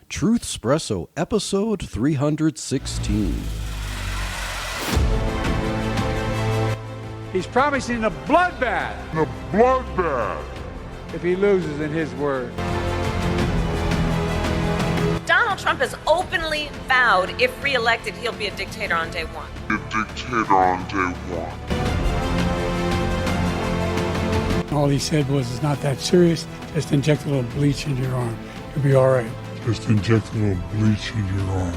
Truth Espresso, episode 316. He's promising a bloodbath. If he loses, in his word. Donald Trump has openly vowed if reelected, he'll be a dictator on day one. All he said was, it's not that serious. Just inject a little bleach into your arm. You'll be all right. Just inject a little bleach in your arm.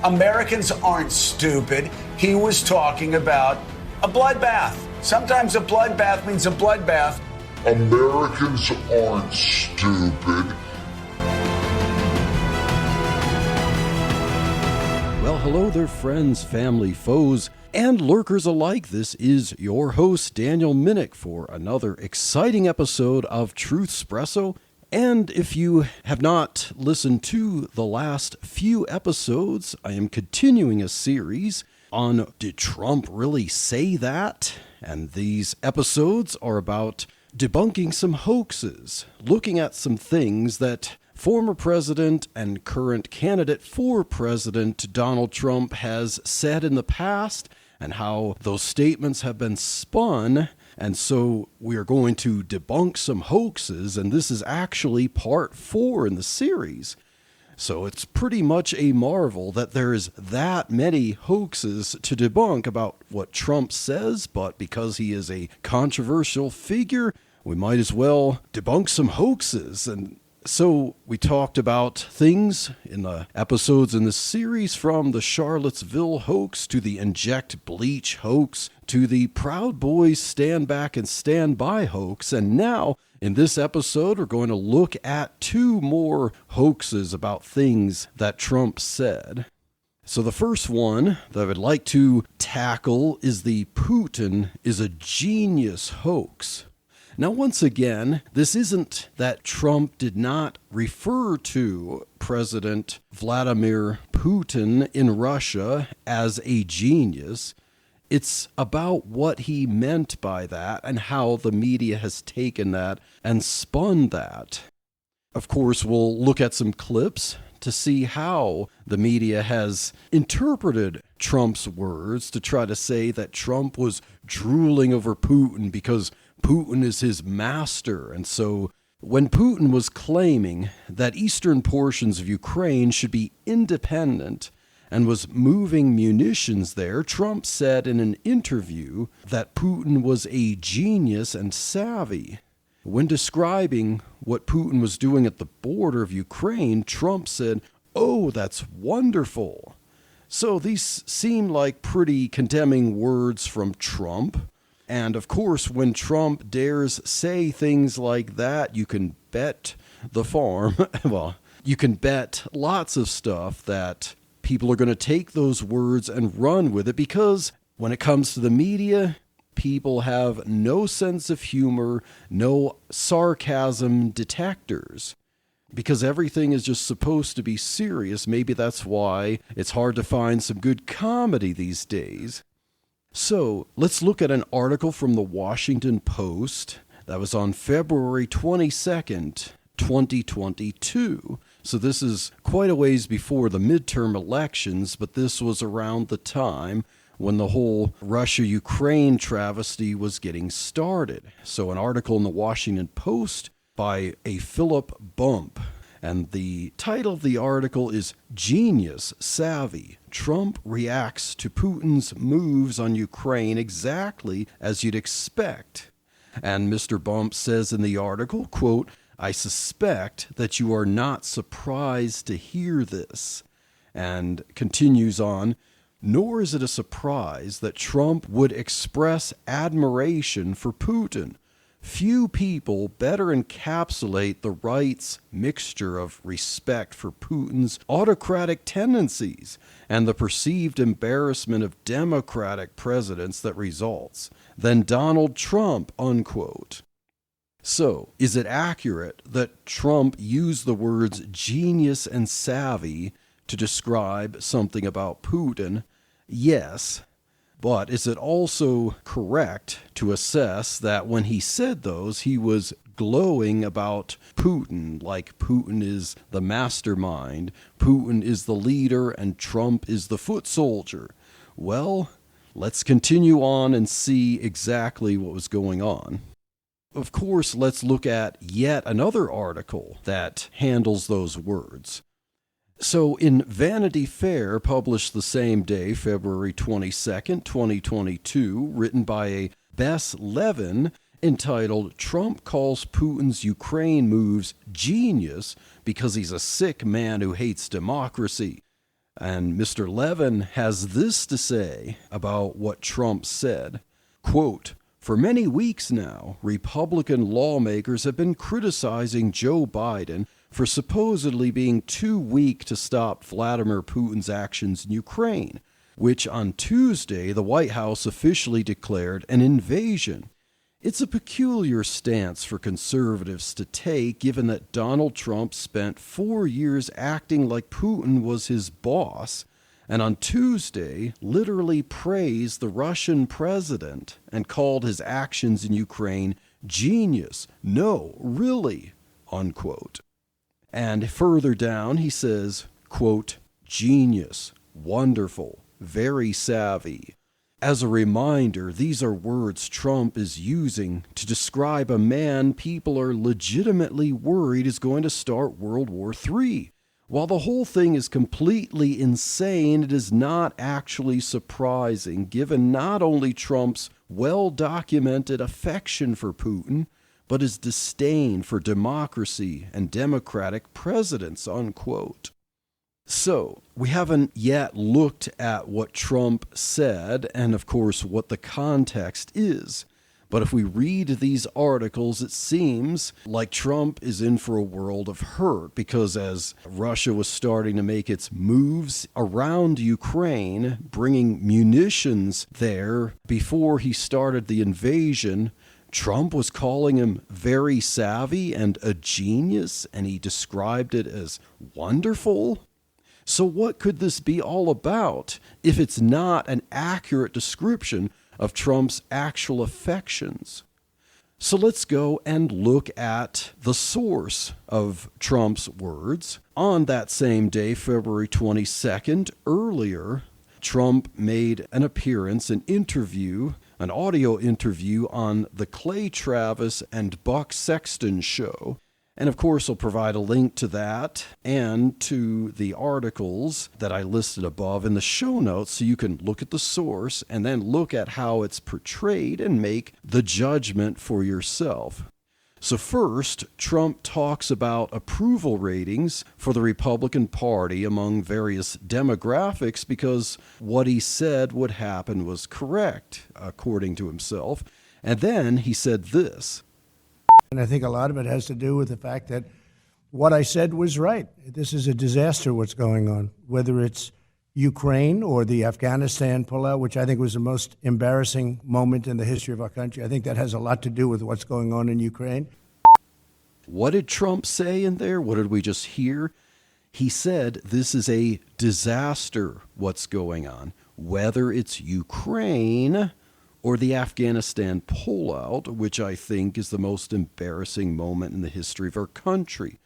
Americans aren't stupid. He was talking about a bloodbath. Sometimes a bloodbath means a bloodbath. Americans aren't stupid. Well, hello there, friends, family, foes, and lurkers alike. This is your host, Daniel Minnick, for another exciting episode of Truth Espresso. And if you have not listened to the last few episodes, I am continuing a series on Did Trump Really Say That? And these episodes are about debunking some hoaxes, looking at some things that former president and current candidate for president Donald Trump has said in the past and how those statements have been spun. And so we are going to debunk some hoaxes, and this is actually part 4 in the series. So it's pretty much a marvel that there is that many hoaxes to debunk about what Trump says, but because he is a controversial figure, we might as well debunk some hoaxes. And so we talked about things in the episodes in this series, from the Charlottesville hoax to the inject bleach hoax to the Proud Boys stand back and stand by hoax. And now in this episode, we're going to look at 2 more hoaxes about things that Trump said. So the first one that I would like to tackle is the Putin is a genius hoax. Now, once again, this isn't that Trump did not refer to President Vladimir Putin in Russia as a genius. It's about what he meant by that and how the media has taken that and spun that. Of course, we'll look at some clips to see how the media has interpreted Trump's words to try to say that Trump was drooling over Putin because Putin is his master. And so when Putin was claiming that eastern portions of Ukraine should be independent and was moving munitions there, Trump said in an interview that Putin was a genius and savvy. When describing what Putin was doing at the border of Ukraine, Trump said, "Oh, that's wonderful." So these seem like pretty condemning words from Trump. And of course, when Trump dares say things like that, you can bet the farm, well, you can bet lots of stuff that people are going to take those words and run with it, because when it comes to the media, people have no sense of humor, no sarcasm detectors, because everything is just supposed to be serious. Maybe that's why it's hard to find some good comedy these days. So let's look at an article from the Washington Post that was on February 22nd, 2022. So this is quite a ways before the midterm elections, but this was around the time when the whole Russia-Ukraine travesty was getting started. So an article in the Washington Post by a Philip Bump. And the title of the article is Genius Savvy. Trump reacts to Putin's moves on Ukraine exactly as you'd expect. And Mr. Bump says in the article, quote, "I suspect that you are not surprised to hear this." And continues on, "Nor is it a surprise that Trump would express admiration for Putin. Few people better encapsulate the right's mixture of respect for Putin's autocratic tendencies and the perceived embarrassment of democratic presidents that results than Donald Trump," unquote. So, is it accurate that Trump used the words genius and savvy to describe something about Putin? Yes. But is it also correct to assess that when he said those, he was glowing about Putin, like Putin is the mastermind, Putin is the leader, and Trump is the foot soldier. Well, let's continue on and see exactly what was going on. Of course, let's look at yet another article that handles those words. So in Vanity Fair, published the same day, February 22nd, 2022, written by a Bess Levin, entitled "Trump Calls Putin's Ukraine Moves Genius Because He's a Sick Man Who Hates Democracy." And Mr. Levin has this to say about what Trump said, quote, "For many weeks now, Republican lawmakers have been criticizing Joe Biden for supposedly being too weak to stop Vladimir Putin's actions in Ukraine, which on Tuesday the White House officially declared an invasion. It's a peculiar stance for conservatives to take, given that Donald Trump spent 4 years acting like Putin was his boss, and on Tuesday literally praised the Russian president and called his actions in Ukraine genius. No, really," unquote. And further down he says, quote, "Genius, wonderful, very savvy." As a reminder, these are words Trump is using to describe a man people are legitimately worried is going to start World War III. While the whole thing is completely insane, it is not actually surprising, given not only Trump's well-documented affection for Putin, but his disdain for democracy and democratic presidents, unquote. So, we haven't yet looked at what Trump said and, of course, what the context is. But if we read these articles, it seems like Trump is in for a world of hurt, because as Russia was starting to make its moves around Ukraine, bringing munitions there before he started the invasion, Trump was calling him very savvy and a genius, and he described it as wonderful. So what could this be all about if it's not an accurate description of Trump's actual affections? So let's go and look at the source of Trump's words. On that same day, February 22nd, earlier, Trump made an appearance, an audio interview on the Clay Travis and Buck Sexton show. And of course, I'll provide a link to that and to the articles that I listed above in the show notes so you can look at the source and then look at how it's portrayed and make the judgment for yourself. So first, Trump talks about approval ratings for the Republican Party among various demographics because what he said would happen was correct, according to himself. And then he said this. And I think a lot of it has to do with the fact that what I said was right. This is a disaster what's going on, whether it's Ukraine or the Afghanistan pullout, which I think was the most embarrassing moment in the history of our country. I think that has a lot to do with what's going on in Ukraine. What did Trump say in there? What did we just hear? He said this is a disaster what's going on, whether it's Ukraine or the Afghanistan pullout, which I think is the most embarrassing moment in the history of our country.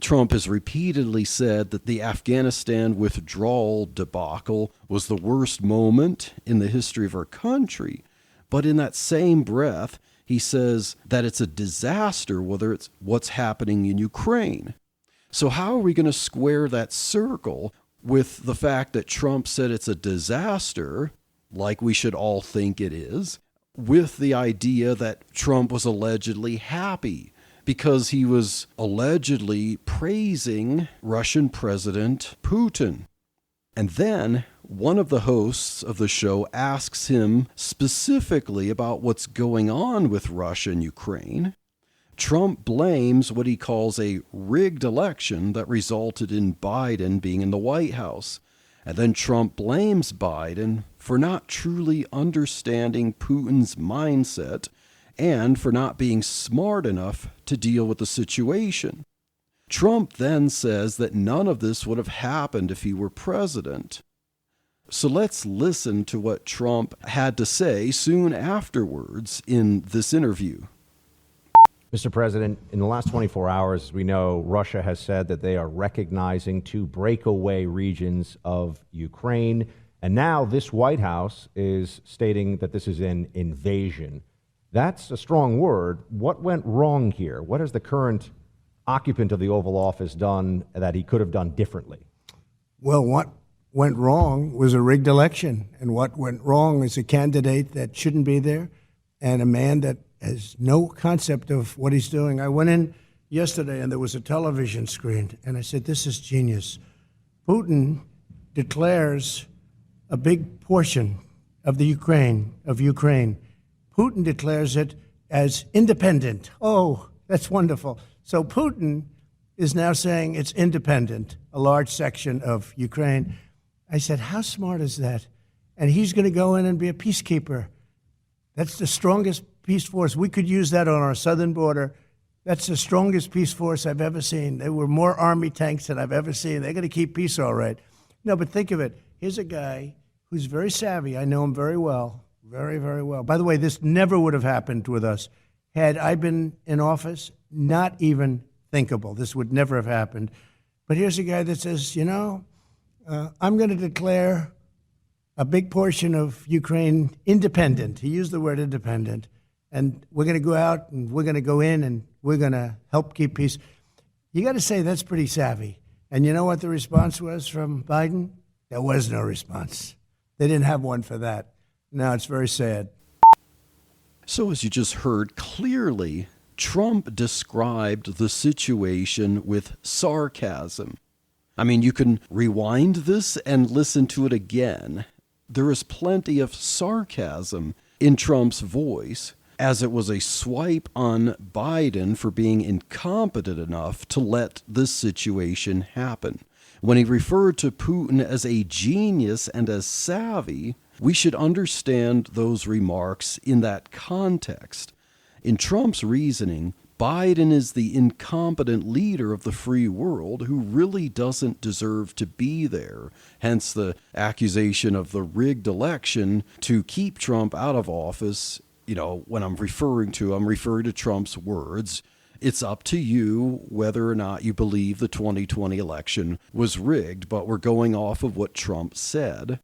Trump has repeatedly said that the Afghanistan withdrawal debacle was the worst moment in the history of our country. But in that same breath, he says that it's a disaster, whether it's what's happening in Ukraine. So how are we going to square that circle with the fact that Trump said it's a disaster, like we should all think it is, with the idea that Trump was allegedly happy because he was allegedly praising Russian President Putin? And then one of the hosts of the show asks him specifically about what's going on with Russia and Ukraine. Trump blames what he calls a rigged election that resulted in Biden being in the White House. And then Trump blames Biden for not truly understanding Putin's mindset and for not being smart enough to deal with the situation. Trump then says that none of this would have happened if he were president. So let's listen to what Trump had to say soon afterwards in this interview. Mr. President, in the last 24 hours, we know Russia has said that they are recognizing 2 breakaway regions of Ukraine. And now this White House is stating that this is an invasion. That's a strong word. What went wrong here? What has the current occupant of the Oval Office done that he could have done differently? Well, what went wrong was a rigged election. And what went wrong is a candidate that shouldn't be there and a man that has no concept of what he's doing. I went in yesterday and there was a television screen and I said, this is genius. Putin declares a big portion of the Ukraine. Putin declares it as independent. Oh, that's wonderful. So Putin is now saying it's independent, a large section of Ukraine. I said, how smart is that? And he's going to go in and be a peacekeeper. That's the strongest peace force. We could use that on our southern border. That's the strongest peace force I've ever seen. There were more army tanks than I've ever seen. They're going to keep peace all right. No, but think of it. Here's a guy who's very savvy. I know him very well, very, very well. By the way, this never would have happened with us. Had I been in office, not even thinkable. This would never have happened. But here's a guy that says, I'm going to declare a big portion of Ukraine independent. He used the word independent. And we're going to go out and we're going to go in and we're going to help keep peace. You got to say that's pretty savvy. And you know what the response was from Biden? There was no response. They didn't have one for that. Now it's very sad. So as you just heard, clearly Trump described the situation with sarcasm. I mean, you can rewind this and listen to it again. There is plenty of sarcasm in Trump's voice, as it was a swipe on Biden for being incompetent enough to let this situation happen. When he referred to Putin as a genius and as savvy, we should understand those remarks in that context. In Trump's reasoning, Biden is the incompetent leader of the free world who really doesn't deserve to be there. Hence the accusation of the rigged election to keep Trump out of office. When I'm referring to Trump's words. It's up to you whether or not you believe the 2020 election was rigged, but we're going off of what Trump said.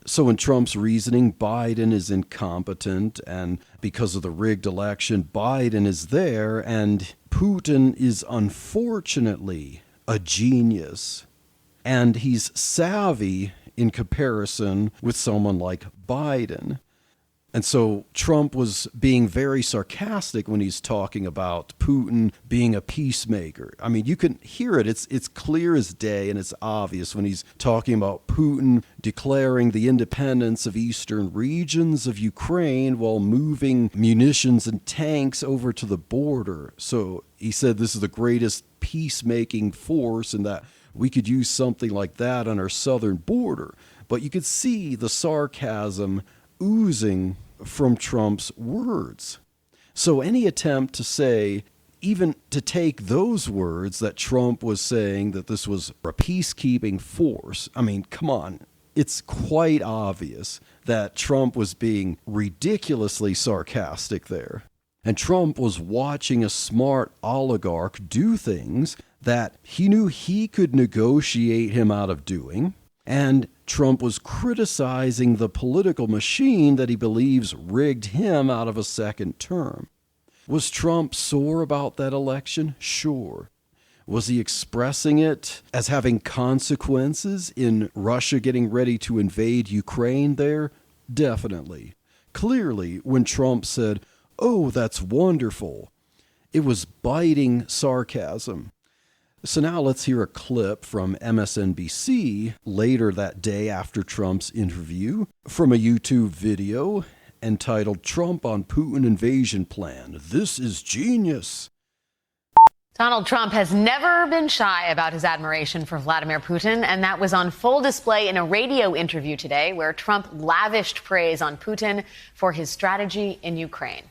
So in Trump's reasoning, Biden is incompetent, and because of the rigged election, Biden is there, and Putin is unfortunately a genius. And he's savvy in comparison with someone like Biden. And so Trump was being very sarcastic when he's talking about Putin being a peacemaker. I mean, you can hear it. It's clear as day, and it's obvious when he's talking about Putin declaring the independence of eastern regions of Ukraine while moving munitions and tanks over to the border. So he said this is the greatest peacemaking force and that we could use something like that on our southern border. But you could see the sarcasm oozing from Trump's words. So any attempt to say, even to take those words that Trump was saying that this was a peacekeeping force, I mean, come on. It's quite obvious that Trump was being ridiculously sarcastic there. And Trump was watching a smart oligarch do things that he knew he could negotiate him out of doing. And Trump was criticizing the political machine that he believes rigged him out of a second term. Was Trump sore about that election? Sure. Was he expressing it as having consequences in Russia getting ready to invade Ukraine there? Definitely. Clearly, when Trump said, "Oh, that's wonderful," it was biting sarcasm. So now let's hear a clip from MSNBC later that day after Trump's interview from a YouTube video entitled "Trump on Putin Invasion Plan. This is Genius." Donald Trump has never been shy about his admiration for Vladimir Putin, and that was on full display in a radio interview today where Trump lavished praise on Putin for his strategy in Ukraine.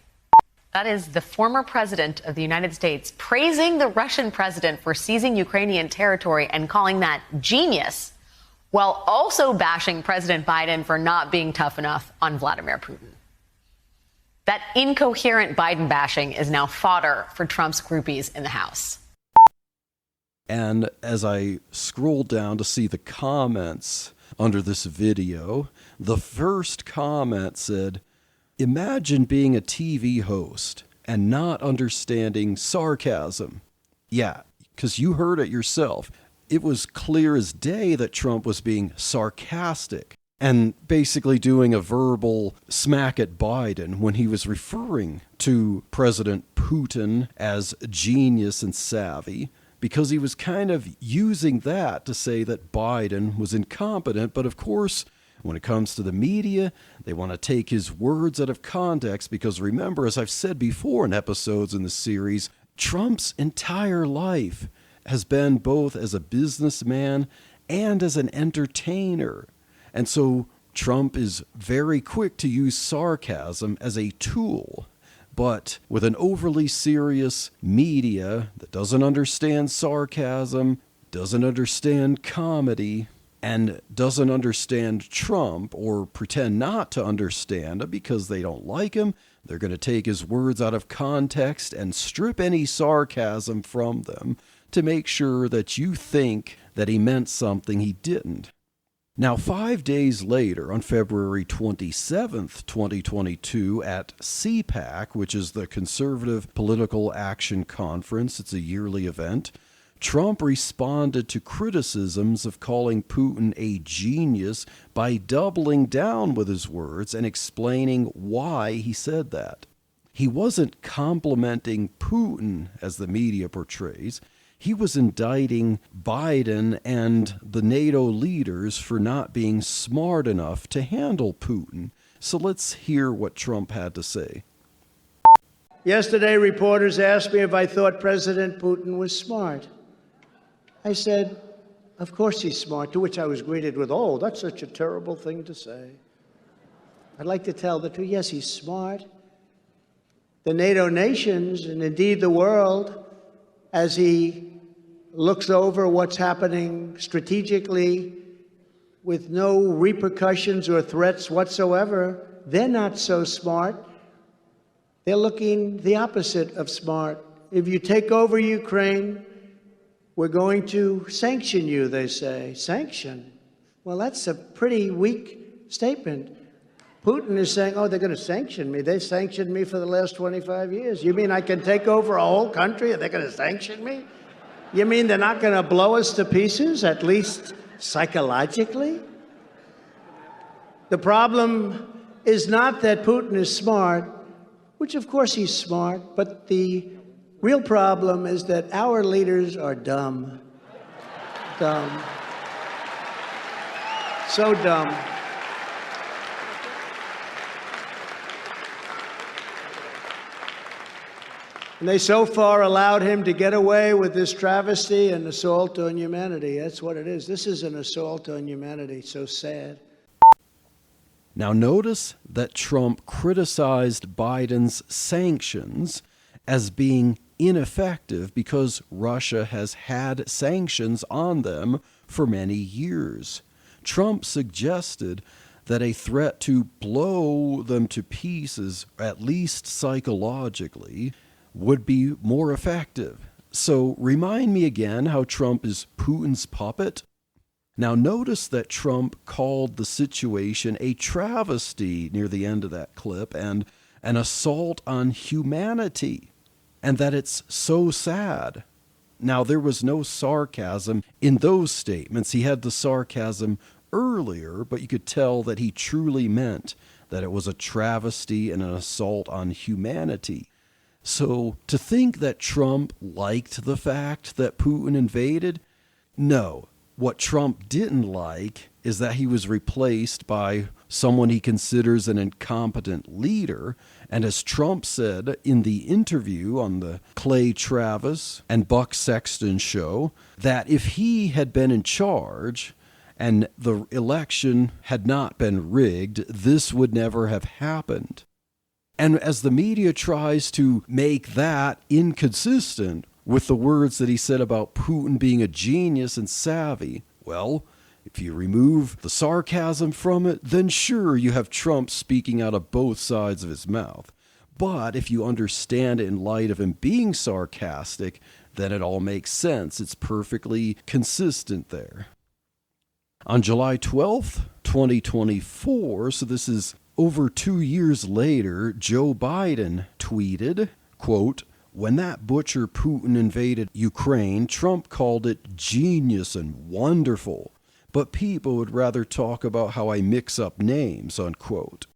That is the former president of the United States praising the Russian president for seizing Ukrainian territory and calling that genius, while also bashing President Biden for not being tough enough on Vladimir Putin. That incoherent Biden bashing is now fodder for Trump's groupies in the House. And as I scrolled down to see the comments under this video, the first comment said, "Imagine being a TV host and not understanding sarcasm." Yeah, because you heard it yourself. It was clear as day that Trump was being sarcastic and basically doing a verbal smack at Biden when he was referring to President Putin as genius and savvy, because he was kind of using that to say that Biden was incompetent. But of course, when it comes to the media, they want to take his words out of context because remember, as I've said before in episodes in the series, Trump's entire life has been both as a businessman and as an entertainer. And so Trump is very quick to use sarcasm as a tool. But with an overly serious media that doesn't understand sarcasm, doesn't understand comedy, and doesn't understand Trump or pretend not to understand him because they don't like him, they're going to take his words out of context and strip any sarcasm from them to make sure that you think that he meant something he didn't. Now, 5 days later, on February 27th, 2022, at CPAC, which is the Conservative Political Action Conference, it's a yearly event, Trump responded to criticisms of calling Putin a genius by doubling down with his words and explaining why he said that. He wasn't complimenting Putin, as the media portrays. He was indicting Biden and the NATO leaders for not being smart enough to handle Putin. So let's hear what Trump had to say. Yesterday, reporters asked me if I thought President Putin was smart. I said, of course he's smart, to which I was greeted with, "Oh, that's such a terrible thing to say." I'd like to tell the truth. Yes, he's smart. The NATO nations, and indeed the world, as he looks over what's happening strategically with no repercussions or threats whatsoever, they're not so smart. They're looking the opposite of smart. If you take over Ukraine, we're going to sanction you, they say. Sanction? Well, that's a pretty weak statement. Putin is saying, oh, they're going to sanction me. They sanctioned me for the last 25 years. You mean I can take over a whole country and they're going to sanction me? You mean they're not going to blow us to pieces, at least psychologically? The problem is not that Putin is smart, which of course he's smart, but the real problem is that our leaders are dumb. Dumb. So dumb. And they so far allowed him to get away with this travesty and assault on humanity. That's what it is. This is an assault on humanity. So sad. Now notice that Trump criticized Biden's sanctions as being ineffective because Russia has had sanctions on them for many years. Trump suggested that a threat to blow them to pieces, at least psychologically, would be more effective. So remind me again how Trump is Putin's puppet. Now notice that Trump called the situation a travesty near the end of that clip and an assault on humanity, and that it's so sad. Now there was no sarcasm in those statements. He had the sarcasm earlier, but you could tell that he truly meant that it was a travesty and an assault on humanity. So to think that Trump liked the fact that Putin invaded? No. What Trump didn't like is that he was replaced by someone he considers an incompetent leader. And as Trump said in the interview on the Clay Travis and Buck Sexton show, that if he had been in charge and the election had not been rigged, this would never have happened. And as the media tries to make that inconsistent with the words that he said about Putin being a genius and savvy, well, if you remove the sarcasm from it, then sure, you have Trump speaking out of both sides of his mouth. But if you understand it in light of him being sarcastic, then it all makes sense. It's perfectly consistent there. On July 12th, 2024, so this is over 2 years later, Joe Biden tweeted, quote, "When that butcher Putin invaded Ukraine, Trump called it genius and wonderful, but people would rather talk about how I mix up names," unquote.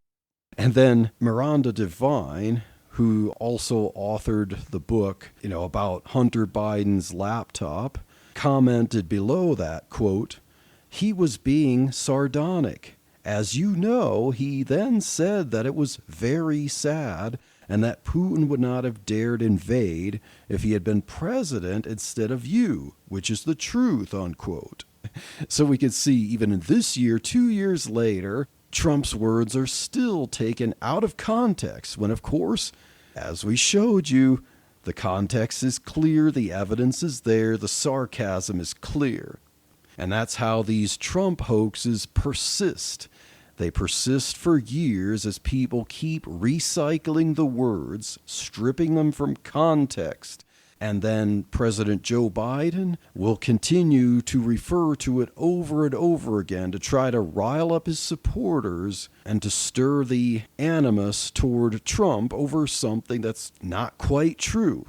And then Miranda Devine, who also authored the book, about Hunter Biden's laptop, commented below that, quote, "He was being sardonic. As you know, he then said that it was very sad and that Putin would not have dared invade if he had been president instead of you, which is the truth," unquote. So we could see even in this year, 2 years later, Trump's words are still taken out of context when, of course, as we showed you, the context is clear, the evidence is there, the sarcasm is clear. And that's how these Trump hoaxes persist. They persist for years as people keep recycling the words, stripping them from context, and then President Joe Biden will continue to refer to it over and over again to try to rile up his supporters and to stir the animus toward Trump over something that's not quite true.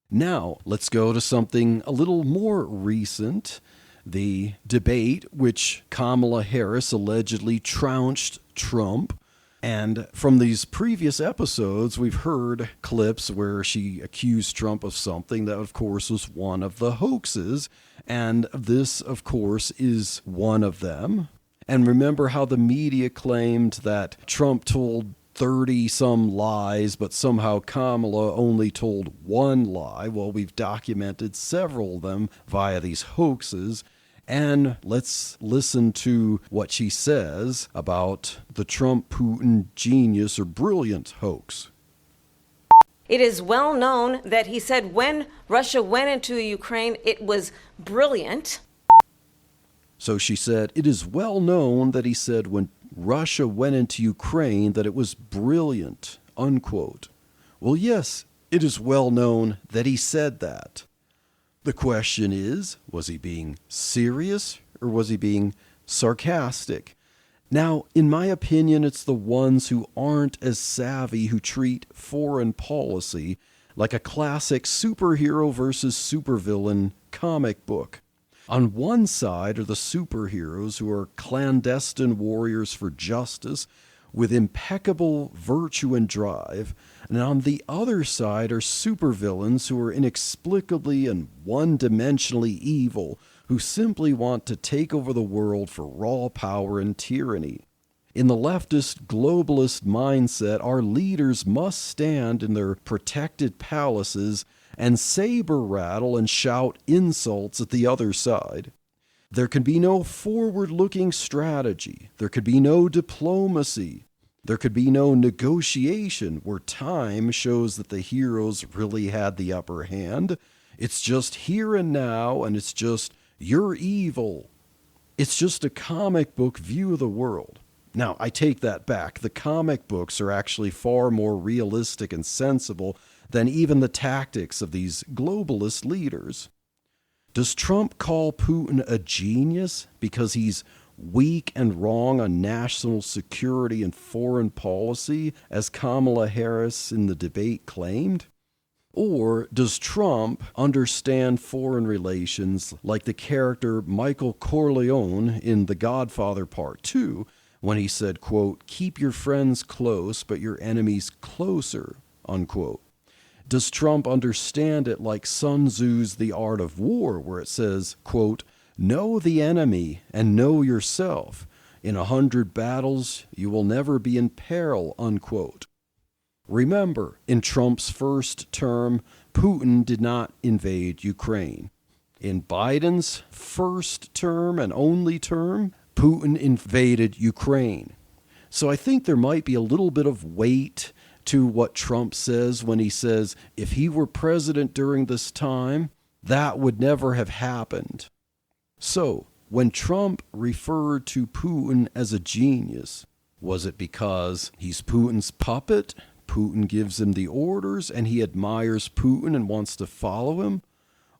Now, let's go to something a little more recent. The debate which Kamala Harris allegedly trounced Trump. And from these previous episodes, we've heard clips where she accused Trump of something that, of course, was one of the hoaxes. And this, of course, is one of them. And remember how the media claimed that Trump told 30-some lies, but somehow Kamala only told one lie. Well, we've documented several of them via these hoaxes. And let's listen to what she says about the Trump-Putin genius or brilliant hoax. It is well known that he said when Russia went into Ukraine, it was brilliant. So she said, it is well known that he said when Russia went into Ukraine that it was brilliant, unquote. Well, yes, it is well known that he said that. The question is, was he being serious or was he being sarcastic? Now, in my opinion, it's the ones who aren't as savvy who treat foreign policy like a classic superhero versus supervillain comic book. On one side are the superheroes who are clandestine warriors for justice with impeccable virtue and drive, and on the other side are supervillains who are inexplicably and one-dimensionally evil, who simply want to take over the world for raw power and tyranny. In the leftist globalist mindset, our leaders must stand in their protected palaces and saber rattle and shout insults at the other side. There can be no forward-looking strategy. There could be no diplomacy. There could be no negotiation where time shows that the heroes really had the upper hand. It's just here and now, and it's just, you're evil. It's just a comic book view of the world. Now, I take that back. The comic books are actually far more realistic and sensible than even the tactics of these globalist leaders. Does Trump call Putin a genius because he's weak and wrong on national security and foreign policy, as Kamala Harris in the debate claimed? Or does Trump understand foreign relations like the character Michael Corleone in The Godfather Part 2, when he said, quote, "Keep your friends close, but your enemies closer," unquote? Does Trump understand it like Sun Tzu's The Art of War, where it says, quote, "Know the enemy and know yourself. In 100 battles, you will never be in peril," unquote? Remember, in Trump's first term, Putin did not invade Ukraine. In Biden's first term and only term, Putin invaded Ukraine. So I think there might be a little bit of weight to what Trump says when he says, if he were president during this time, that would never have happened. So, when Trump referred to Putin as a genius, was it because he's Putin's puppet, Putin gives him the orders and he admires Putin and wants to follow him?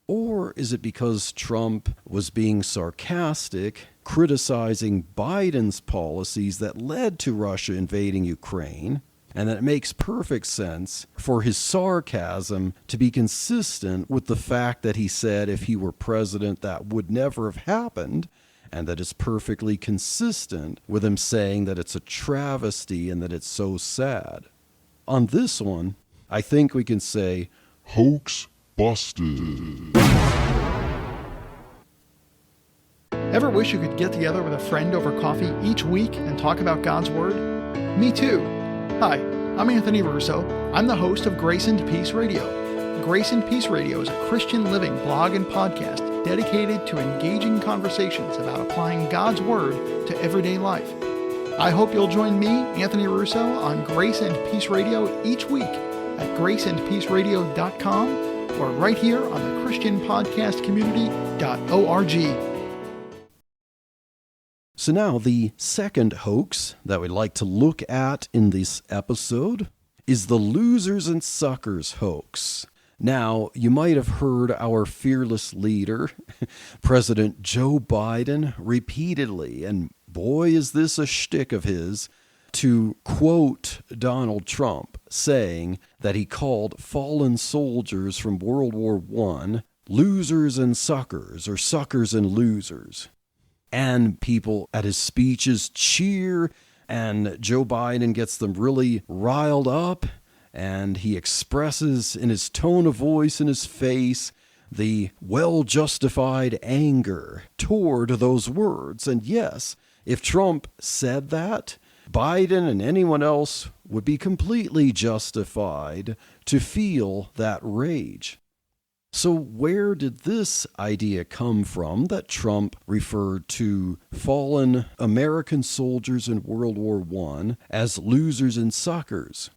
Or is it because Trump was being sarcastic, criticizing Biden's policies that led to Russia invading Ukraine, and that it makes perfect sense for his sarcasm to be consistent with the fact that he said if he were president that would never have happened, and that is perfectly consistent with him saying that it's a travesty and that it's so sad? On this one, I think we can say, Hoax busted. Ever wish you could get together with a friend over coffee each week and talk about God's Word? Me too. Hi, I'm Anthony Russo. I'm the host of Grace and Peace Radio. Grace and Peace Radio is a Christian living blog and podcast dedicated to engaging conversations about applying God's Word to everyday life. I hope you'll join me, Anthony Russo, on Grace and Peace Radio each week at graceandpeaceradio.com or right here on the ChristianPodcastCommunity.org. So now the second hoax that we'd like to look at in this episode is the losers and suckers hoax. Now, you might have heard our fearless leader, President Joe Biden, repeatedly, and boy is this a shtick of his, to quote Donald Trump, saying that he called fallen soldiers from World War I losers and suckers, or suckers and losers. And people at his speeches cheer, and Joe Biden gets them really riled up, and he expresses in his tone of voice and his face the well-justified anger toward those words. And yes, if Trump said that, Biden and anyone else would be completely justified to feel that rage. So where did this idea come from that Trump referred to fallen American soldiers in World War I as losers and suckers?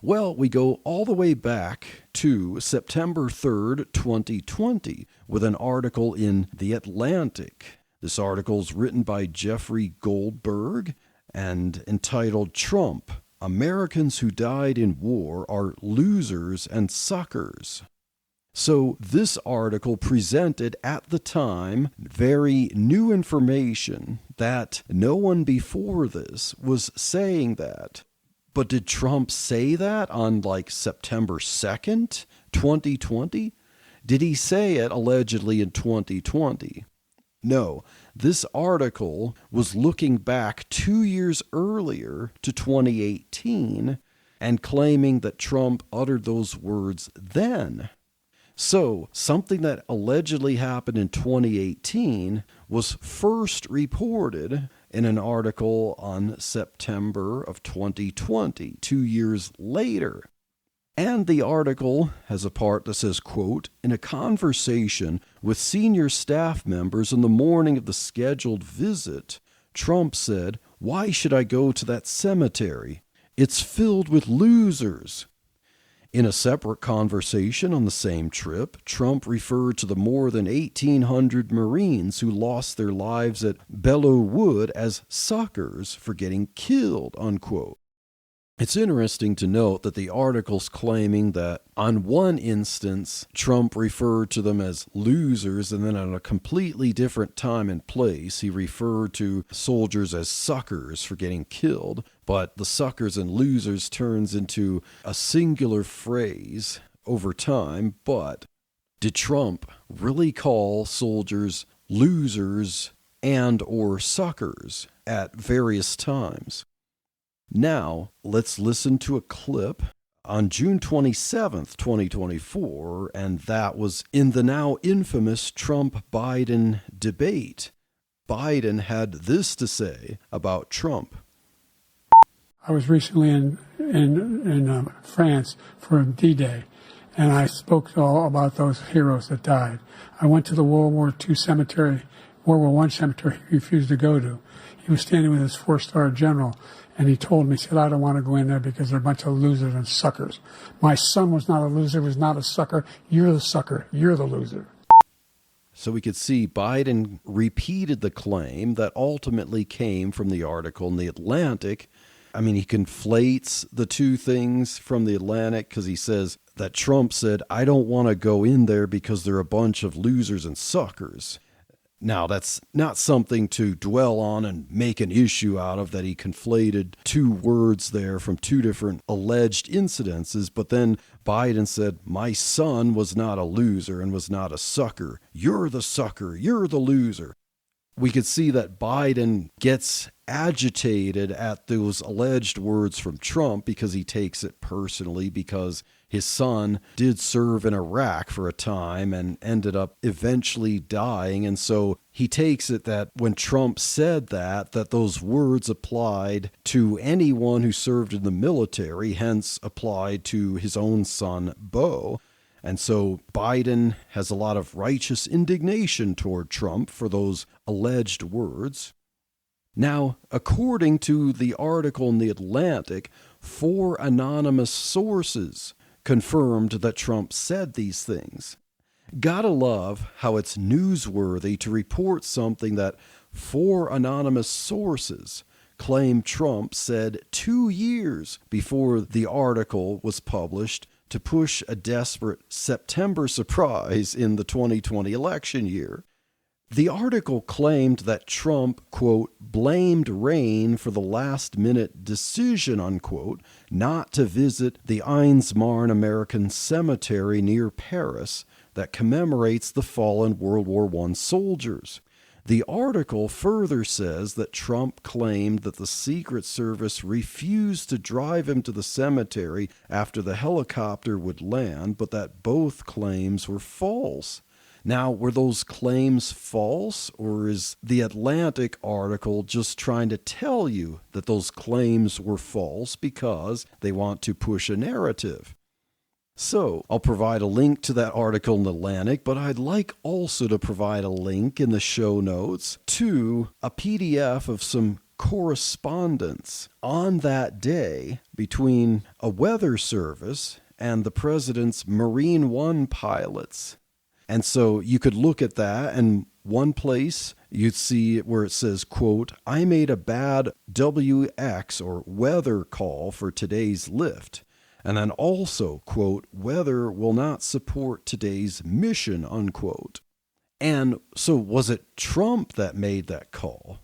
Well, we go all the way back to September 3rd, 2020, with an article in The Atlantic. This article is written by Jeffrey Goldberg and entitled Trump, Americans Who Died in War Are Losers and Suckers. So this article presented at the time very new information that no one before this was saying that. But did Trump say that on September 2nd, 2020? Did he say it allegedly in 2020? No, this article was looking back 2 years earlier to 2018 and claiming that Trump uttered those words then. So, something that allegedly happened in 2018 was first reported in an article on September of 2020, 2 years later. And the article has a part that says, quote, in a conversation with senior staff members on the morning of the scheduled visit, Trump said, "Why should I go to that cemetery? It's filled with losers." In a separate conversation on the same trip, Trump referred to the more than 1,800 Marines who lost their lives at Belleau Wood as suckers for getting killed, unquote. It's interesting to note that the article's claiming that on one instance, Trump referred to them as losers, and then at a completely different time and place, he referred to soldiers as suckers for getting killed. But the suckers and losers turns into a singular phrase over time. But did Trump really call soldiers losers and or suckers at various times? Now, let's listen to a clip on June 27th, 2024, and that was in the now infamous Trump-Biden debate. Biden had this to say about Trump. I was recently in France for D-Day, and I spoke all about those heroes that died. I went to the World War I cemetery he refused to go to. He was standing with his 4-star general, and he told me, he said, I don't want to go in there because they're a bunch of losers and suckers. My son was not a loser, was not a sucker. You're the sucker. You're the loser. So we could see Biden repeated the claim that ultimately came from the article in The Atlantic I mean, he conflates the two things from the Atlantic because he says that Trump said, I don't want to go in there because they're a bunch of losers and suckers. Now, that's not something to dwell on and make an issue out of, that he conflated two words there from two different alleged incidences, but then Biden said, my son was not a loser and was not a sucker. You're the sucker. You're the loser. We could see that Biden gets agitated at those alleged words from Trump because he takes it personally, because his son did serve in Iraq for a time and ended up eventually dying. And so he takes it that when Trump said that those words applied to anyone who served in the military, hence applied to his own son, Beau. And so Biden has a lot of righteous indignation toward Trump for those alleged words. Now, according to the article in The Atlantic, 4 anonymous sources confirmed that Trump said these things. Gotta love how it's newsworthy to report something that 4 anonymous sources claim Trump said 2 years before the article was published to push a desperate September surprise in the 2020 election year. The article claimed that Trump, quote, blamed Rain for the last-minute decision, unquote, not to visit the Einsmarn American Cemetery near Paris that commemorates the fallen World War I soldiers. The article further says that Trump claimed that the Secret Service refused to drive him to the cemetery after the helicopter would land, but that both claims were false. Now, were those claims false, or is the Atlantic article just trying to tell you that those claims were false because they want to push a narrative? So, I'll provide a link to that article in the Atlantic, but I'd like also to provide a link in the show notes to a PDF of some correspondence on that day between a weather service and the president's Marine One pilots. And so you could look at that, and one place you'd see where it says, quote, I made a bad WX or weather call for today's lift. And then also, quote, weather will not support today's mission, unquote. And so was it Trump that made that call?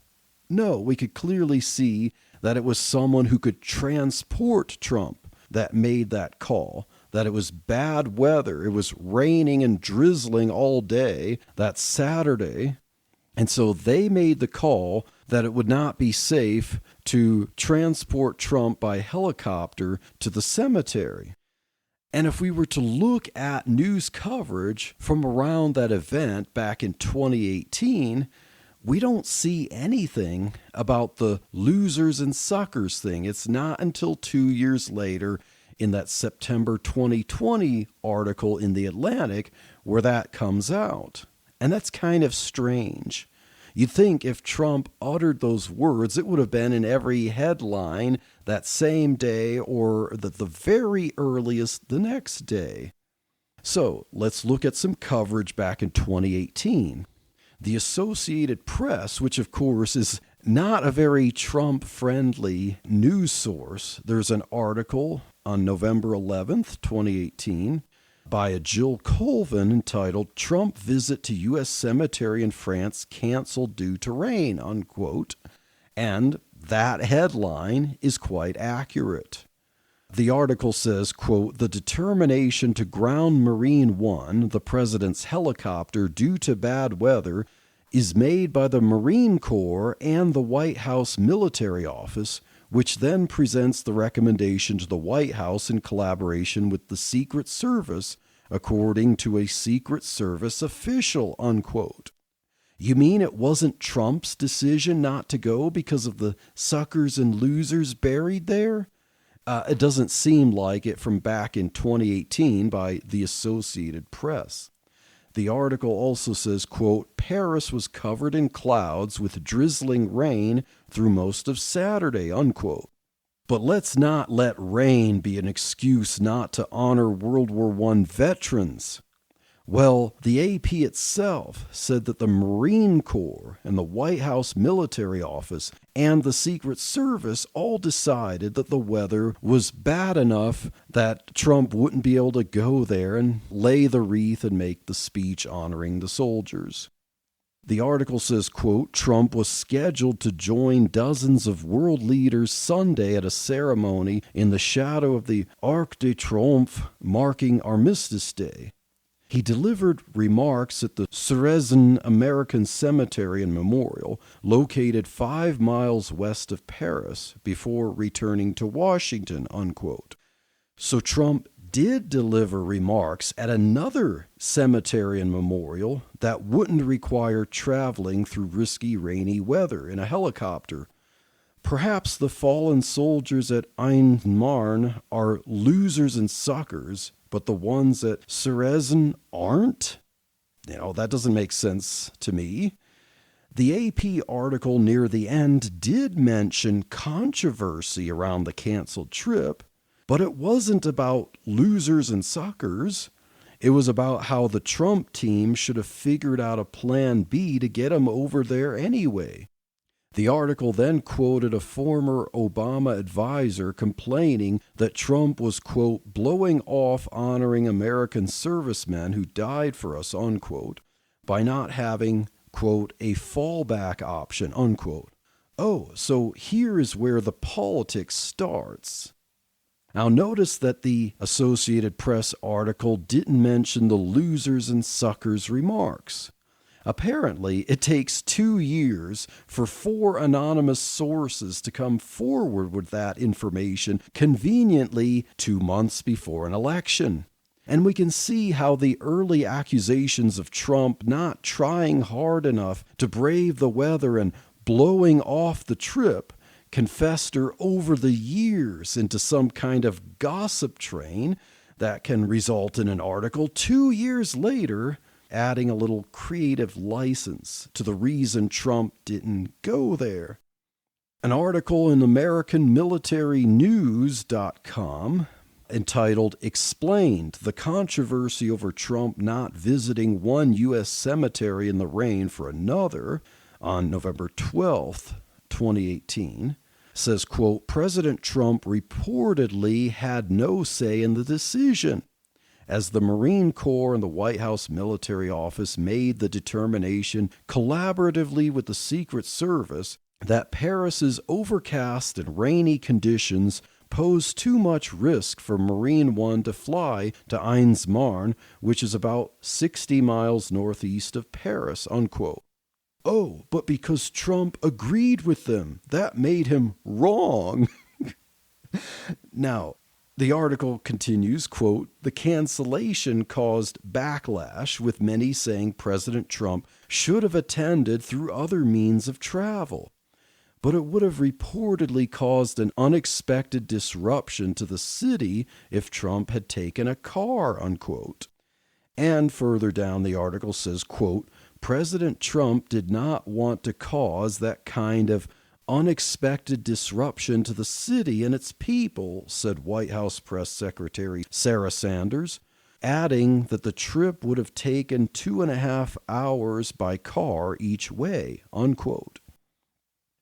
No, we could clearly see that it was someone who could transport Trump that made that call, that it was bad weather. It was raining and drizzling all day that Saturday. And so they made the call that it would not be safe to transport Trump by helicopter to the cemetery. And if we were to look at news coverage from around that event back in 2018, we don't see anything about the losers and suckers thing. It's not until 2 years later in that September 2020 article in The Atlantic where that comes out. And that's kind of strange. You'd think if Trump uttered those words, it would have been in every headline that same day or the very earliest the next day. So let's look at some coverage back in 2018. The Associated Press, which of course is not a very Trump-friendly news source, there's an article on November 11th, 2018, by a Jill Colvin entitled, Trump Visit to U.S. Cemetery in France Canceled Due to Rain, unquote. And that headline is quite accurate. The article says, quote, the determination to ground Marine One, the president's helicopter, due to bad weather, is made by the Marine Corps and the White House Military Office, which then presents the recommendation to the White House in collaboration with the Secret Service, according to a Secret Service official, unquote. You mean it wasn't Trump's decision not to go because of the suckers and losers buried there? It doesn't seem like it from back in 2018 by the Associated Press. The article also says, quote, Paris was covered in clouds with drizzling rain through most of Saturday, unquote. But let's not let rain be an excuse not to honor World War I veterans. Well, the AP itself said that the Marine Corps and the White House Military Office and the Secret Service all decided that the weather was bad enough that Trump wouldn't be able to go there and lay the wreath and make the speech honoring the soldiers. The article says, quote, Trump was scheduled to join dozens of world leaders Sunday at a ceremony in the shadow of the Arc de Triomphe marking Armistice Day. He delivered remarks at the Cerezin American Cemetery and Memorial, located 5 miles west of Paris, before returning to Washington, unquote. So Trump did deliver remarks at another cemetery and memorial that wouldn't require traveling through risky rainy weather in a helicopter. Perhaps the fallen soldiers at Ain Marne are losers and suckers, but the ones at Cerezin aren't? That doesn't make sense to me. The AP article near the end did mention controversy around the canceled trip, but it wasn't about losers and suckers. It was about how the Trump team should have figured out a plan B to get him over there anyway. The article then quoted a former Obama advisor complaining that Trump was, quote, blowing off honoring American servicemen who died for us, unquote, by not having, quote, a fallback option, unquote. Oh, so here is where the politics starts. Now notice that the Associated Press article didn't mention the losers and suckers remarks. Apparently, it takes 2 years for 4 anonymous sources to come forward with that information conveniently 2 months before an election. And we can see how the early accusations of Trump not trying hard enough to brave the weather and blowing off the trip can fester over the years into some kind of gossip train that can result in an article 2 years later adding a little creative license to the reason Trump didn't go there. An article in AmericanMilitaryNews.com entitled Explained: The Controversy Over Trump Not Visiting One U.S. Cemetery in the Rain for Another on November 12th, 2018, says, quote, President Trump reportedly had no say in the decision, as the Marine Corps and the White House Military Office made the determination collaboratively with the Secret Service that Paris's overcast and rainy conditions pose too much risk for Marine One to fly to Ain Marne, which is about 60 miles northeast of Paris, unquote. Oh, but because Trump agreed with them, that made him wrong. Now, the article continues, quote, the cancellation caused backlash, with many saying President Trump should have attended through other means of travel. But it would have reportedly caused an unexpected disruption to the city if Trump had taken a car, unquote. And further down the article says, quote, President Trump did not want to cause that kind of unexpected disruption to the city and its people, said White House Press Secretary Sarah Sanders, adding that the trip would have taken 2.5 hours by car each way, unquote.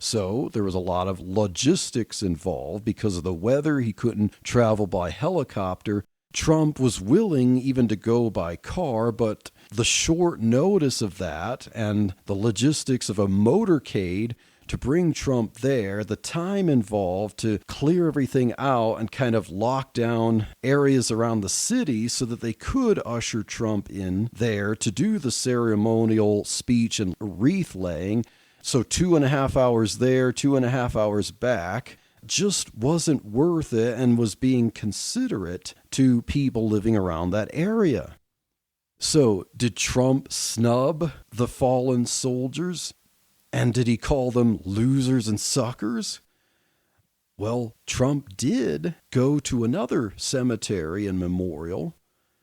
So there was a lot of logistics involved. Because of the weather, he couldn't travel by helicopter. Trump was willing even to go by car, but the short notice of that and the logistics of a motorcade to bring Trump there, the time involved to clear everything out and kind of lock down areas around the city so that they could usher Trump in there to do the ceremonial speech and wreath laying. So 2.5 hours there, 2.5 hours back, just wasn't worth it and was being considerate to people living around that area. So did Trump snub the fallen soldiers? And did he call them losers and suckers? Well, Trump did go to another cemetery and memorial,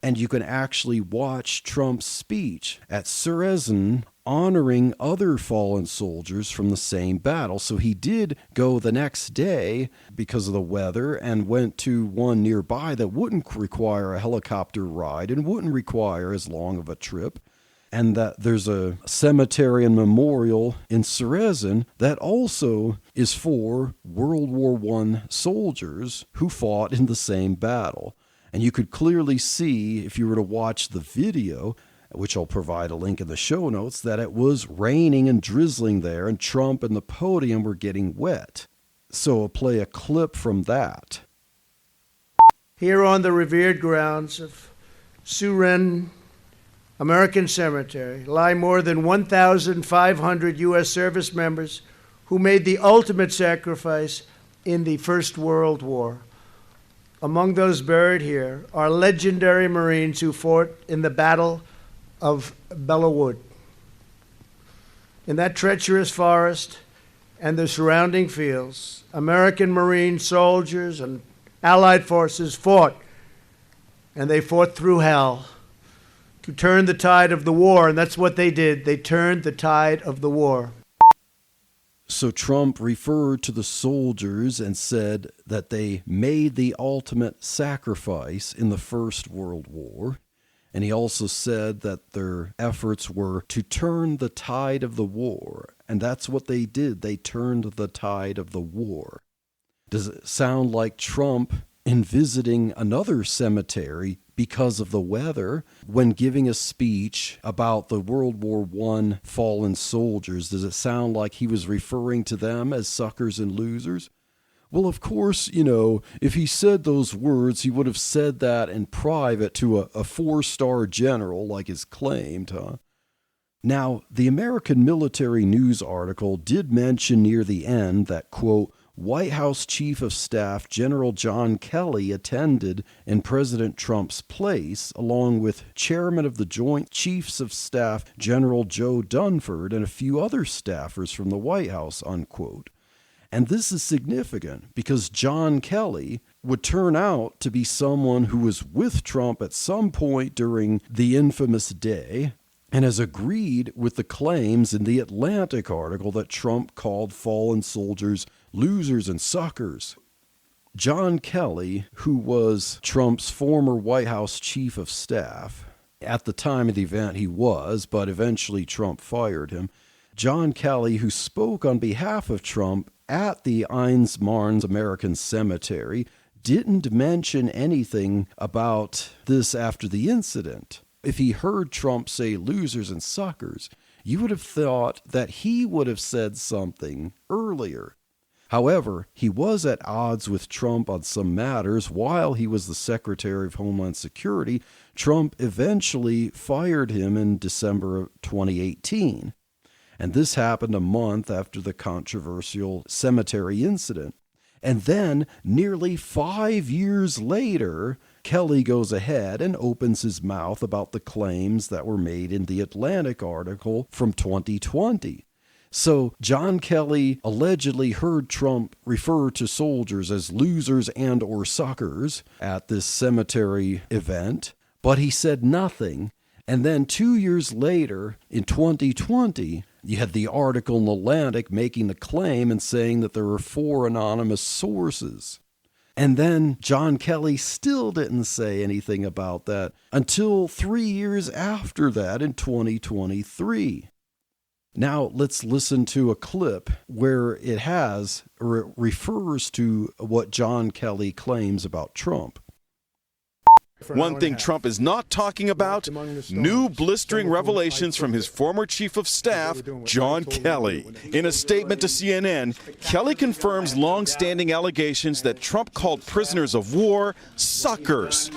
and you can actually watch Trump's speech at Cerezin honoring other fallen soldiers from the same battle. So he did go the next day because of the weather and went to one nearby that wouldn't require a helicopter ride and wouldn't require as long of a trip. And that there's a cemetery and memorial in Srezin that also is for World War I soldiers who fought in the same battle. And you could clearly see, if you were to watch the video, which I'll provide a link in the show notes, that it was raining and drizzling there, and Trump and the podium were getting wet. So I'll play a clip from that. Here on the revered grounds of Srezin American Cemetery lie more than 1,500 U.S. service members who made the ultimate sacrifice in the First World War. Among those buried here are legendary Marines who fought in the Battle of Belleau Wood. In that treacherous forest and the surrounding fields, American Marine soldiers and Allied forces fought, and they fought through hell to turn the tide of the war, and that's what they did. They turned the tide of the war. So Trump referred to the soldiers and said that they made the ultimate sacrifice in the First World War. And he also said that their efforts were to turn the tide of the war. And that's what they did. They turned the tide of the war. Does it sound like Trump in visiting another cemetery because of the weather when giving a speech about the World War I fallen soldiers? Does it sound like he was referring to them as suckers and losers? Well, of course, if he said those words, he would have said that in private to a four-star general like is claimed, huh? Now, the American Military News article did mention near the end that, quote, White House Chief of Staff General John Kelly attended in President Trump's place, along with Chairman of the Joint Chiefs of Staff General Joe Dunford and a few other staffers from the White House, unquote. And this is significant because John Kelly would turn out to be someone who was with Trump at some point during the infamous day and has agreed with the claims in the Atlantic article that Trump called fallen soldiers losers and suckers. John Kelly, who was Trump's former White House chief of staff, at the time of the event he was, but eventually Trump fired him. John Kelly, who spoke on behalf of Trump at the Eins Marnes American Cemetery, didn't mention anything about this after the incident. If he heard Trump say losers and suckers, you would have thought that he would have said something earlier. However, he was at odds with Trump on some matters while he was the Secretary of Homeland Security. Trump eventually fired him in December of 2018. And this happened a month after the controversial cemetery incident. And then, nearly 5 years later, Kelly goes ahead and opens his mouth about the claims that were made in the Atlantic article from 2020. So John Kelly allegedly heard Trump refer to soldiers as losers and or suckers at this cemetery event, but he said nothing. And then 2 years later, in 2020, you had the article in the Atlantic making the claim and saying that there were 4 anonymous sources. And then John Kelly still didn't say anything about that until 3 years after that in 2023. Now let's listen to a clip where it refers to what John Kelly claims about Trump. One thing Trump is not talking about, new blistering revelations from his former chief of staff, John Kelly. In a statement to CNN, Kelly confirms long-standing allegations that Trump called prisoners of war suckers.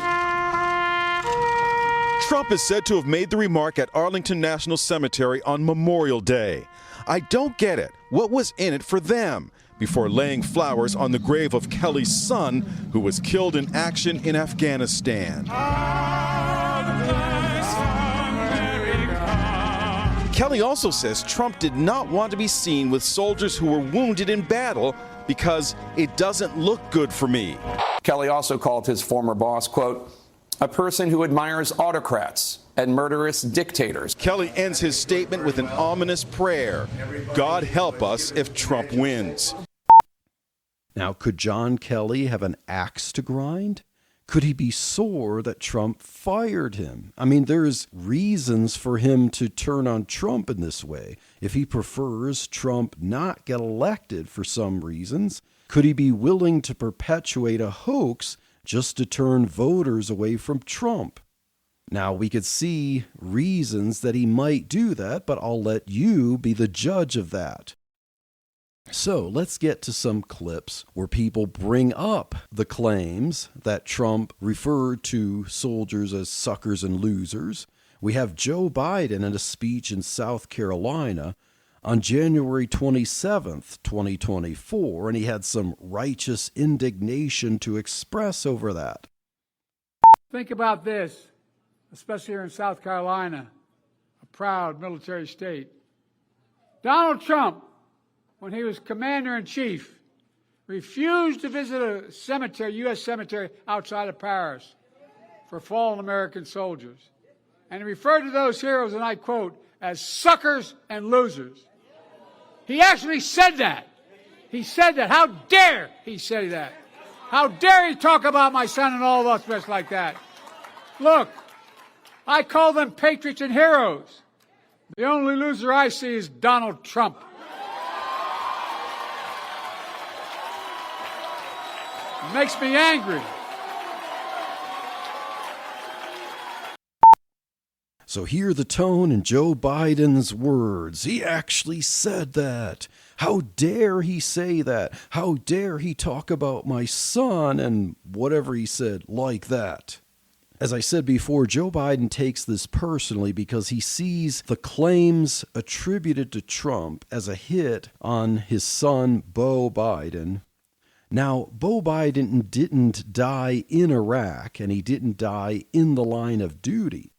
Trump is said to have made the remark at Arlington National Cemetery on Memorial Day. I don't get it. What was in it for them? Before laying flowers on the grave of Kelly's son, who was killed in action in Afghanistan. Kelly also says Trump did not want to be seen with soldiers who were wounded in battle because it doesn't look good for me. Kelly also called his former boss, quote, a person who admires autocrats and murderous dictators. Kelly ends his statement with an ominous prayer. God help us if Trump wins. Now, could John Kelly have an axe to grind? Could he be sore that Trump fired him? I mean, there's reasons for him to turn on Trump in this way. If he prefers Trump not get elected for some reasons, could he be willing to perpetuate a hoax just to turn voters away from Trump? Now, we could see reasons that he might do that, but I'll let you be the judge of that. So let's get to some clips where people bring up the claims that Trump referred to soldiers as suckers and losers. We have Joe Biden in a speech in South Carolina on January 27th, 2024, and he had some righteous indignation to express over that. Think about this, especially here in South Carolina, a proud military state. Donald Trump, when he was commander-in-chief, refused to visit a cemetery, U.S. cemetery outside of Paris for fallen American soldiers. And he referred to those heroes, and I quote, as suckers and losers. He actually said that. He said that. How dare he say that? How dare he talk about my son and all of us like that? Look, I call them patriots and heroes. The only loser I see is Donald Trump. It makes me angry. So hear the tone in Joe Biden's words. He actually said that. How dare he say that? How dare he talk about my son and whatever he said like that? As I said before, Joe Biden takes this personally because he sees the claims attributed to Trump as a hit on his son, Beau Biden. Now, Beau Biden didn't die in Iraq, and he didn't die in the line of duty.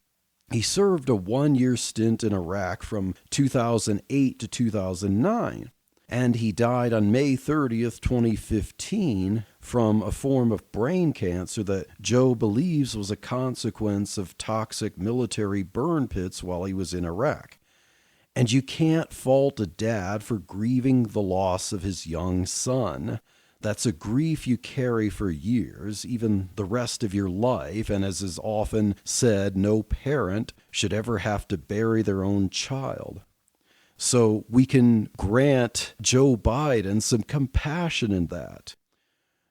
He served a one-year stint in Iraq from 2008 to 2009, and he died on May 30th, 2015, from a form of brain cancer that Joe believes was a consequence of toxic military burn pits while he was in Iraq. And you can't fault a dad for grieving the loss of his young son. That's a grief you carry for years, even the rest of your life, and as is often said, no parent should ever have to bury their own child. So we can grant Joe Biden some compassion in that.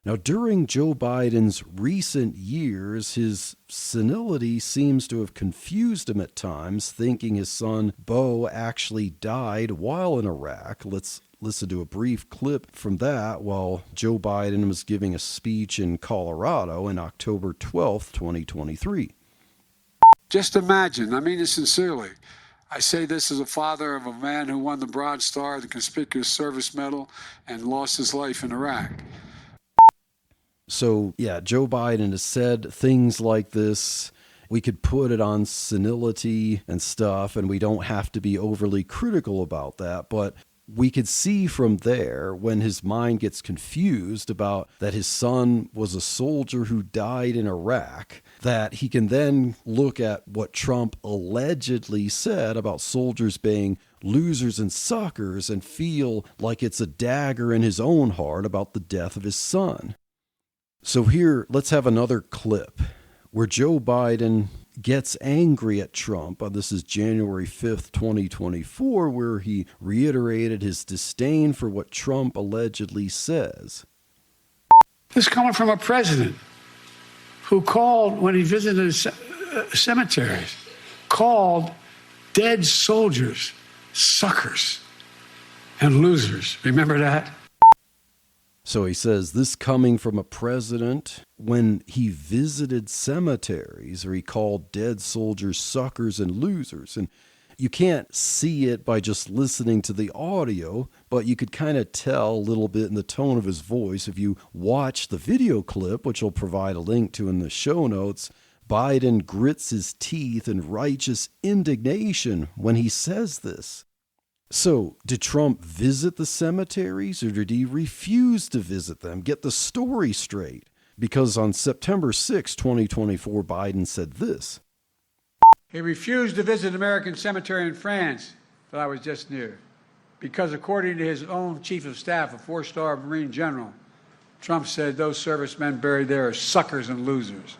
Now, during Joe Biden's recent years, his senility seems to have confused him at times, thinking his son Beau actually died while in Iraq. Let's listen to a brief clip from that while Joe Biden was giving a speech in Colorado in October 12th, 2023. Just imagine, I mean it sincerely. I say this as a father of a man who won the Bronze Star, the Conspicuous Service Medal, and lost his life in Iraq. So, yeah, Joe Biden has said things like this. We could put it on senility and stuff, and we don't have to be overly critical about that. But we could see from there, when his mind gets confused about that his son was a soldier who died in Iraq, that he can then look at what Trump allegedly said about soldiers being losers and suckers and feel like it's a dagger in his own heart about the death of his son. So here, let's have another clip where Joe Biden gets angry at Trump. This is January 5th, 2024, where he reiterated his disdain for what Trump allegedly says. This coming from a president who called, when he visited cemeteries, called dead soldiers suckers and losers. Remember that? So he says this coming from a president when he visited cemeteries, or he called dead soldiers suckers and losers. And you can't see it by just listening to the audio, but you could kind of tell a little bit in the tone of his voice. If you watch the video clip, which I'll provide a link to in the show notes, Biden grits his teeth in righteous indignation when he says this. So, did Trump visit the cemeteries, or did he refuse to visit them? Get the story straight. Because on September 6, 2024, Biden said this. He refused to visit an American cemetery in France that I was just near because, according to his own chief of staff, a 4-star Marine general, Trump said those servicemen buried there are suckers and losers.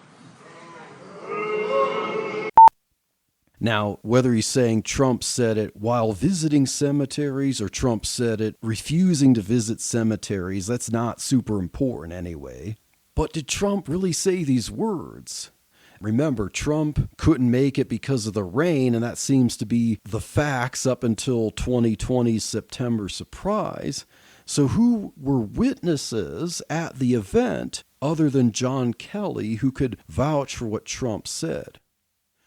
Now, whether he's saying Trump said it while visiting cemeteries or Trump said it refusing to visit cemeteries, that's not super important anyway. But did Trump really say these words? Remember, Trump couldn't make it because of the rain, and that seems to be the facts up until 2020's September surprise. So who were witnesses at the event other than John Kelly who could vouch for what Trump said?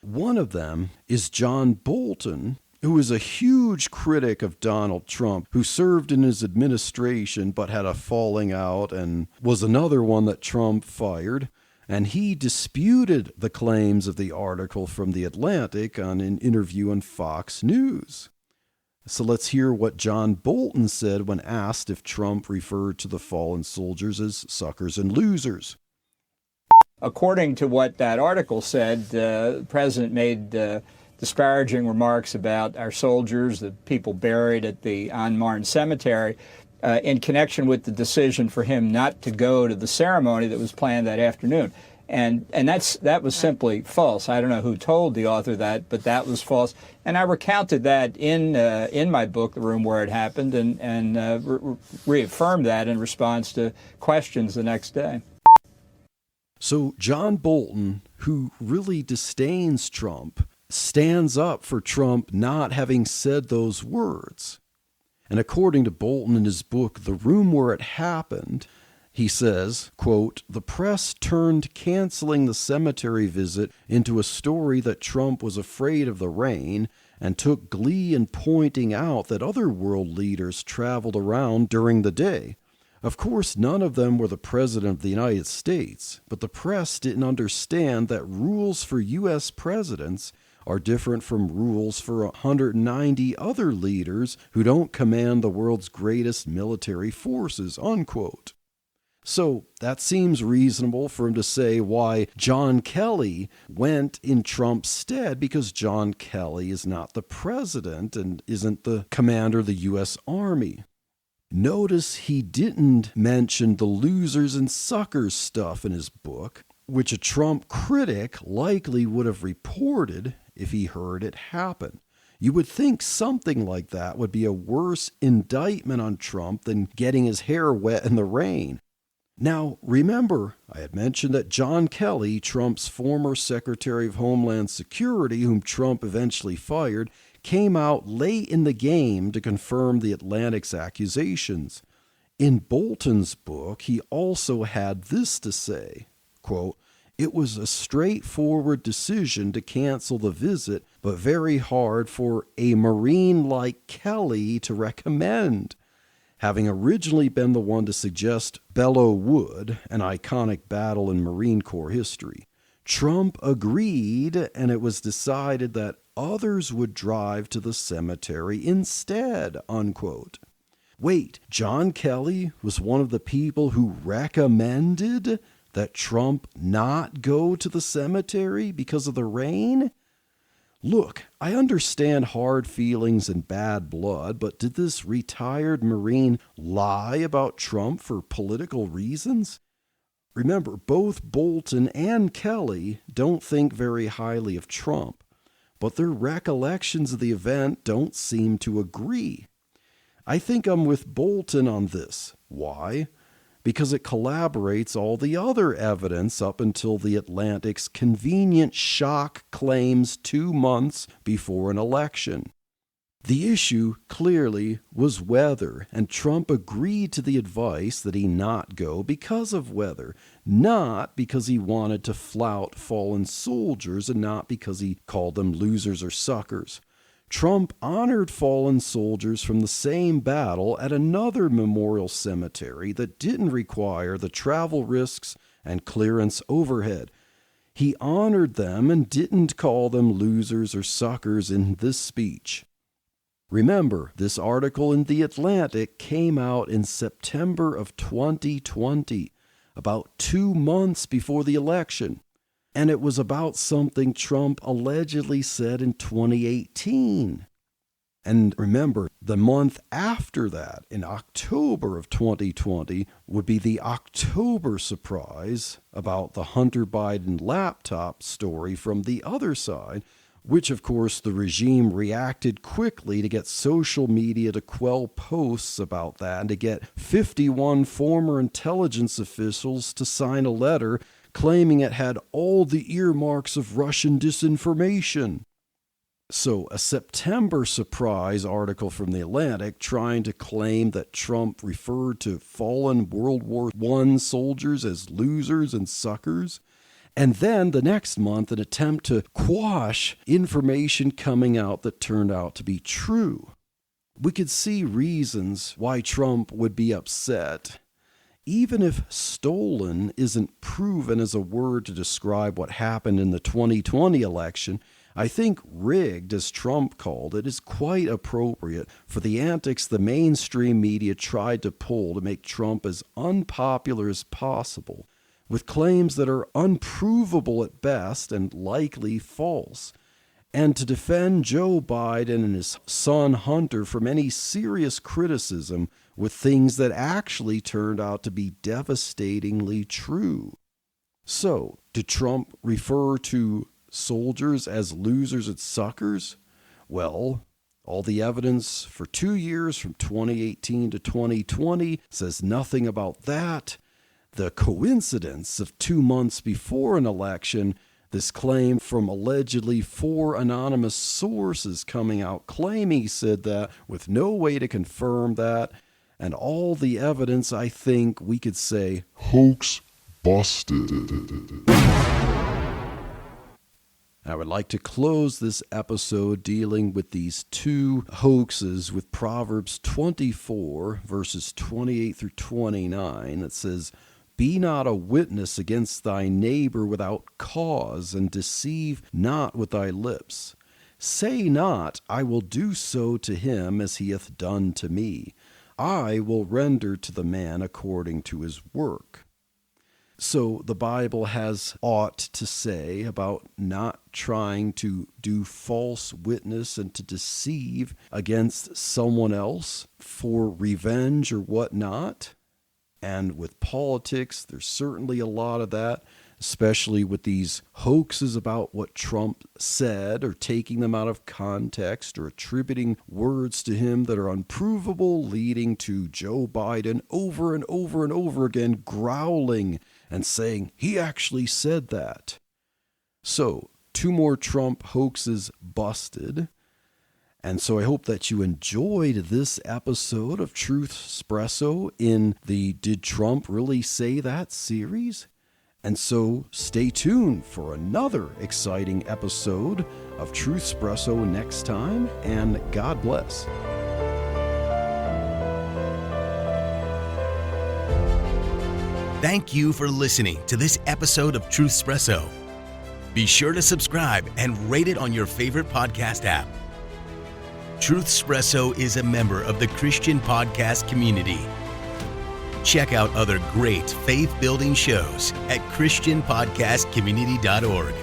One of them is John Bolton, who is a huge critic of Donald Trump, who served in his administration but had a falling out and was another one that Trump fired. And he disputed the claims of the article from The Atlantic on an interview on Fox News. So let's hear what John Bolton said when asked if Trump referred to the fallen soldiers as suckers and losers. According to what that article said, the president made disparaging remarks about our soldiers, the people buried at the An Marne Cemetery, in connection with the decision for him not to go to the ceremony that was planned that afternoon. And that was simply false. I don't know who told the author that, but that was false. And I recounted that in my book, The Room Where It Happened, and reaffirmed that in response to questions the next day. So John Bolton, who really disdains Trump, stands up for Trump not having said those words. And according to Bolton in his book, The Room Where It Happened, he says, quote, "The press turned canceling the cemetery visit into a story that Trump was afraid of the rain and took glee in pointing out that other world leaders traveled around during the day. Of course, none of them were the President of the United States, but the press didn't understand that rules for U.S. presidents are different from rules for 190 other leaders who don't command the world's greatest military forces," unquote. So that seems reasonable for him to say why John Kelly went in Trump's stead, because John Kelly is not the president and isn't the commander of the U.S. Army. Notice he didn't mention the losers and suckers stuff in his book, which a Trump critic likely would have reported if he heard it happen. You would think something like that would be a worse indictment on Trump than getting his hair wet in the rain. Now, remember, I had mentioned that John Kelly, Trump's former Secretary of Homeland Security, whom Trump eventually fired, came out late in the game to confirm the Atlantic's accusations. In Bolton's book, he also had this to say, quote, "It was a straightforward decision to cancel the visit, but very hard for a Marine like Kelly to recommend. Having originally been the one to suggest Belleau Wood, an iconic battle in Marine Corps history, Trump agreed, and it was decided that others would drive to the cemetery instead," unquote. Wait, John Kelly was one of the people who recommended that Trump not go to the cemetery because of the rain? Look, I understand hard feelings and bad blood, but did this retired Marine lie about Trump for political reasons? Remember, both Bolton and Kelly don't think very highly of Trump, but their recollections of the event don't seem to agree. I think I'm with Bolton on this. Why? Because it collaborates all the other evidence up until the Atlantic's convenient shock claims 2 months before an election. The issue, clearly, was weather, and Trump agreed to the advice that he not go because of weather, not because he wanted to flout fallen soldiers and not because he called them losers or suckers. Trump honored fallen soldiers from the same battle at another memorial cemetery that didn't require the travel risks and clearance overhead. He honored them and didn't call them losers or suckers in this speech. Remember, this article in The Atlantic came out in September of 2020, about 2 months before the election. And it was about something Trump allegedly said in 2018. And remember, the month after that, in October of 2020, would be the October surprise about the Hunter Biden laptop story from the other side, which, of course, the regime reacted quickly to get social media to quell posts about that and to get 51 former intelligence officials to sign a letter claiming it had all the earmarks of Russian disinformation. So, a September surprise article from The Atlantic trying to claim that Trump referred to fallen World War I soldiers as losers and suckers. And then the next month, an attempt to quash information coming out that turned out to be true. We could see reasons why Trump would be upset. Even if stolen isn't proven as a word to describe what happened in the 2020 election, I think rigged, as Trump called it, is quite appropriate for the antics the mainstream media tried to pull to make Trump as unpopular as possible, with claims that are unprovable at best and likely false, and to defend Joe Biden and his son Hunter from any serious criticism with things that actually turned out to be devastatingly true. So, did Trump refer to soldiers as losers and suckers? Well, all the evidence for 2 years from 2018 to 2020 says nothing about that. The coincidence of 2 months before an election, this claim from allegedly 4 anonymous sources coming out claiming he said that with no way to confirm that, and all the evidence, I think we could say, hoax busted. I would like to close this episode dealing with these 2 hoaxes with Proverbs 24, verses 28 through 29, that says, "Be not a witness against thy neighbor without cause, and deceive not with thy lips. Say not, I will do so to him as he hath done to me. I will render to the man according to his work." So the Bible has aught to say about not trying to do false witness and to deceive against someone else for revenge or whatnot. And with politics, there's certainly a lot of that, especially with these hoaxes about what Trump said, or taking them out of context, or attributing words to him that are unprovable, leading to Joe Biden over and over and over again growling and saying, he actually said that. So, 2 more Trump hoaxes busted. And so I hope that you enjoyed this episode of Truth Espresso in the Did Trump Really Say That series? And so stay tuned for another exciting episode of Truth Espresso next time, and God bless. Thank you for listening to this episode of Truth Espresso. Be sure to subscribe and rate it on your favorite podcast app. Truth Espresso is a member of the Christian podcast community. Check out other great faith-building shows at ChristianPodcastCommunity.org.